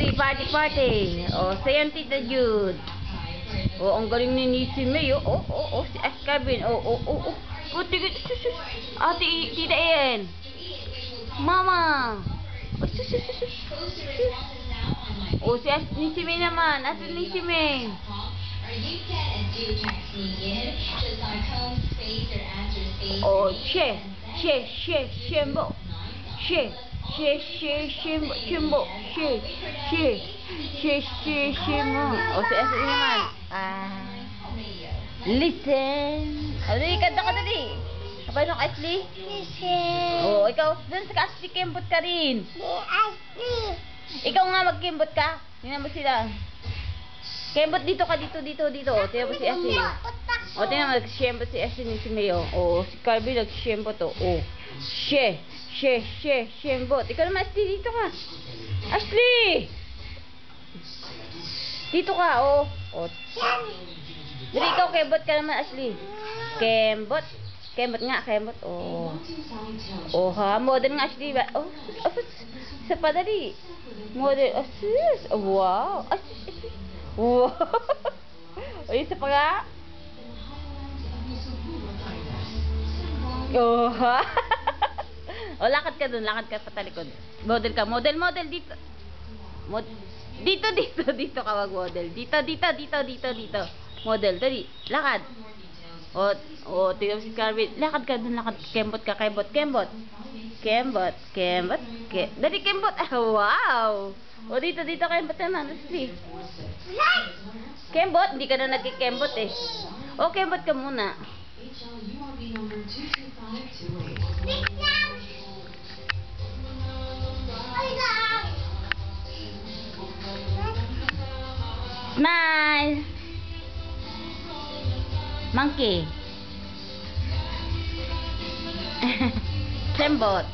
Dali, party, party. Oh, sayan Tita Jude. Oh, ang galing ni May. Si Calvin. Tigil. Ate, Tita Ian. Mama. Si May naman. Ate ni si May. Shembo. Shembo. Shembo. Si Ashley naman. Listen. Dali, kanta ka dali. Paano ka, Ashley? Listen. Ikaw, dun sa Ashley, kembot ka rin. Ashley. Ikaw nga magkembot ka. Tingnan mo sila. Kembot dito ka, dito. Tingnan mo si Ashley. Tingnan mo, nag-shembot si Ashley ni si Mayo. Si Calvin nag-shembot to. Shembot. Ikaw naman, Ashley, dito ka. Ashley! Dito ka, Dali, ikaw, kembot ka naman, Ashley. Kembot nga, kembot. Model nga, Ashley. Sa padali. Model, wow. Wow. Isa pa nga. Lakad ka dun, lakad ka patalikod. Model ka, model dito. Dito ka mag-model. Dito. Model, dali, lakad. Tingnan mo si Calvin. Lakad ka dun, lakad. Kembot. Dali, kembot. Wow. Dito, kembot naman. Let's Kembot, hindi ka na nagkikembot eh. Kembot ka muna. Smile. Monkey. Kembot.